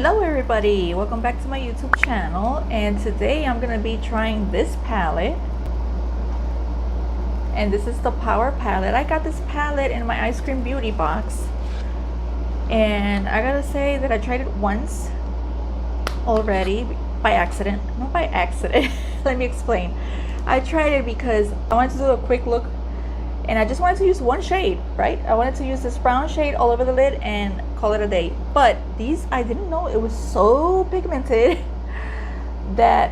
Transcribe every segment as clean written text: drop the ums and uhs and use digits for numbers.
Hello everybody, welcome back to my YouTube channel, and today I'm gonna be trying this palette, and this is the Power palette. I got this palette in my ice cream beauty box, and I gotta say that I tried it once already by accident. Not by accident. Let me explain. I tried it because I wanted to do a quick look and I just wanted to use one shade, right? I wanted to use this brown shade all over the lid and call it a day. But these, I didn't know it was so pigmented that,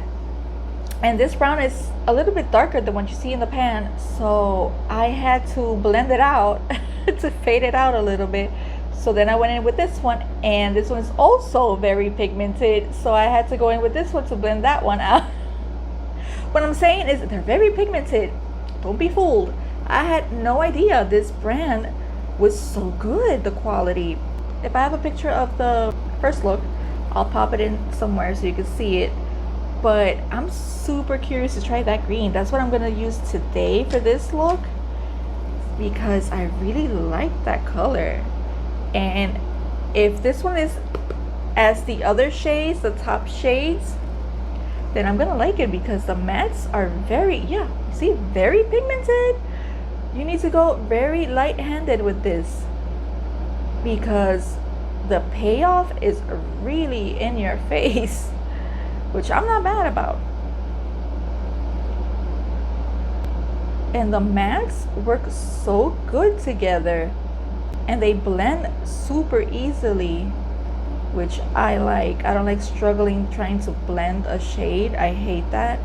and this brown is a little bit darker than what you see in the pan, so I had to blend it out to fade it out a little bit. So then I went in with this one, and this one is also very pigmented, so I had to go in with this one to blend that one out. What I'm saying is they're very pigmented. Don't be fooled. I had no idea this brand was so good, the quality. If I have a picture of the first look, I'll pop it in somewhere so you can see it. But I'm super curious to try that green. That's what I'm gonna use today for this look, because I really like that color. And if this one is as the other shades, the top shades, then I'm gonna like it, because the mattes are very, yeah, see, very pigmented. You need to go very light-handed with this, because the payoff is really in your face, which I'm not mad about. And the mattes work so good together, and they blend super easily, which I like. I don't like struggling trying to blend a shade. I hate that.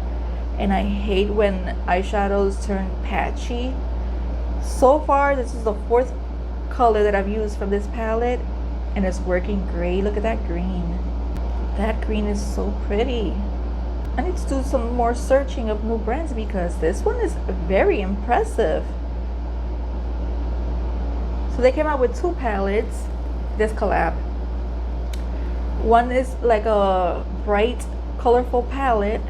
And I hate when eyeshadows turn patchy. So far, this is the fourth color that I've used from this palette, and it's working great. Look at that green. That green is so pretty. I need to do some more searching of new brands, because this one is very impressive. So they came out with two palettes, this collab. One is like a bright, colorful palette,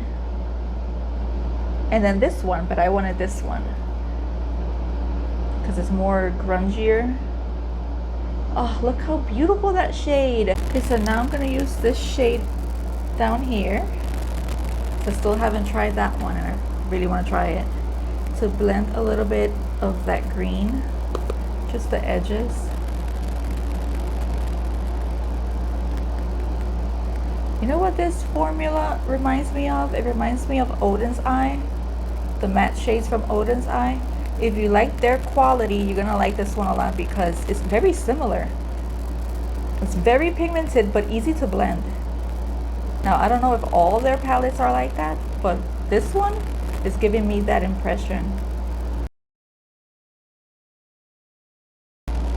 and then this one, but I wanted this one because it's more grungier. Oh, look how beautiful that shade. Okay, so now I'm gonna use this shade down here. I still haven't tried that one, and I really want to try it, to blend a little bit of that green, just the edges. You know what this formula reminds me of? It reminds me of Odin's Eye, the matte shades from Odin's Eye. If you like their quality, you're gonna like this one a lot, because it's very similar. It's very pigmented but easy to blend. Now, I don't know if all their palettes are like that, but this one is giving me that impression.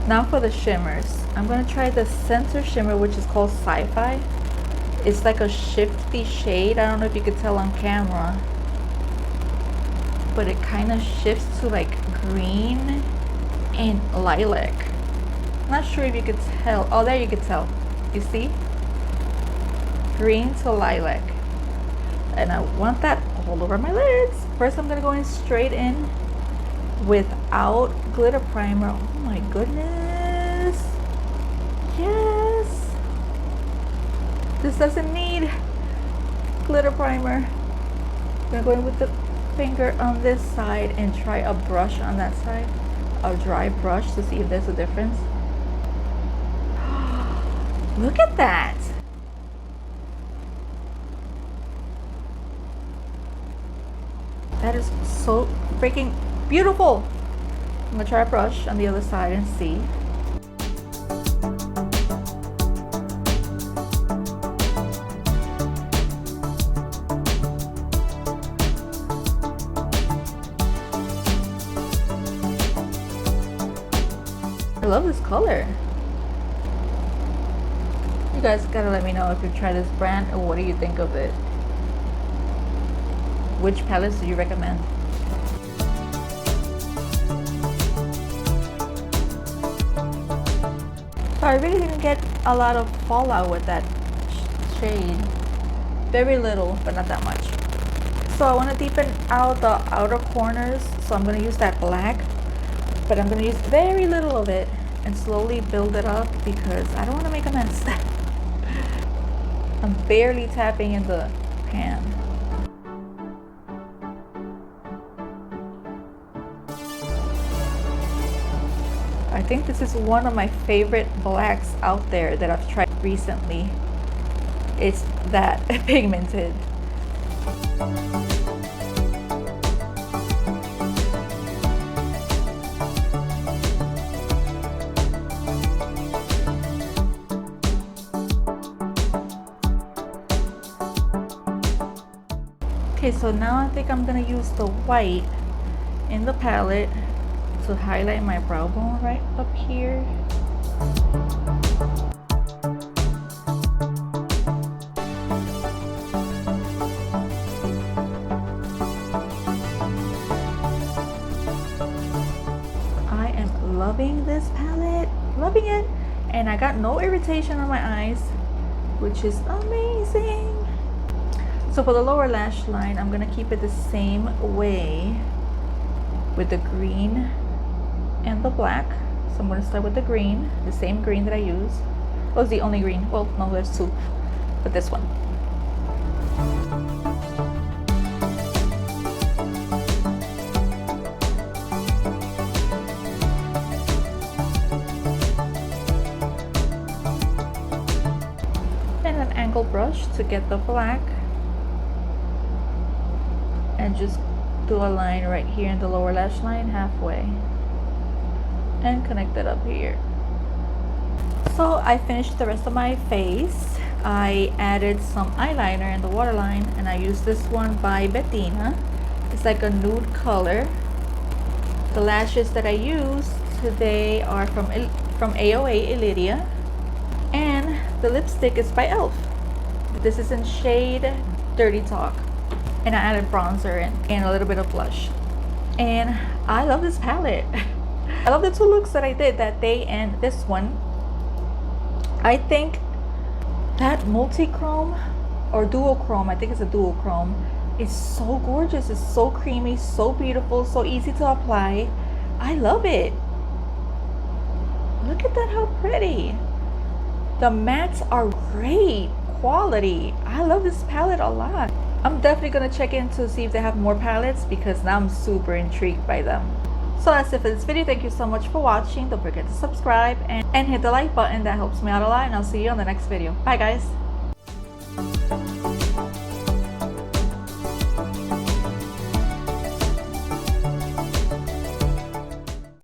Now for the shimmers. I'm gonna try the center shimmer, which is called Sci-Fi. It's like a shifty shade. I don't know if you could tell on camera, but it kind of shifts to like green and lilac. I'm not sure if you could tell. Oh, there you could tell. You see? Green to lilac. And I want that all over my lids. First, I'm gonna go in straight in without glitter primer. Oh my goodness. Yes. This doesn't need glitter primer. I'm gonna go in with the finger on this side and try a brush on that side, a dry brush, to see if there's a difference. Look at that. That is so freaking beautiful. I'm gonna try a brush on the other side and see. I love this color. You guys gotta let me know if you try this brand, or what do you think of it? Which palettes do you recommend? So I really didn't get a lot of fallout with that shade. Very little, but not that much. So I want to deepen out the outer corners, so I'm going to use that black, but I'm going to use very little of it and slowly build it up, because I don't want to make a mess. I'm barely tapping in the pan. I think this is one of my favorite blacks out there that I've tried recently. It's that pigmented. Okay, so now I think I'm gonna use the white in the palette to highlight my brow bone right up here. I am loving this palette, loving it, and I got no irritation on my eyes, which is amazing. So for the lower lash line, I'm gonna keep it the same way with the green and the black. So I'm gonna start with the green, the same green that I use. Oh, it's the only green. Well, no, there's two, but this one. And an angle brush to get the black. And just do a line right here in the lower lash line halfway and connect it up here. So I finished the rest of my face. I added some eyeliner in the waterline, and I used this one by Bettina. It's like a nude color. The lashes that I used today are from AOA Ilidia, and the lipstick is by ELF. This is in shade Dirty Talk. And I added bronzer and a little bit of blush. And I love this palette. I love the two looks that I did that day and this one. I think that multi-chrome or duochrome, I think it's a duochrome, is so gorgeous. It's so creamy, so beautiful, so easy to apply. I love it. Look at that, how pretty. The mattes are great quality. I love this palette a lot. I'm definitely gonna check in to see if they have more palettes because now I'm super intrigued by them. So that's it for this video. Thank you so much for watching. Don't forget to subscribe and hit the like button. That helps me out a lot, and I'll see you on the next video. Bye guys.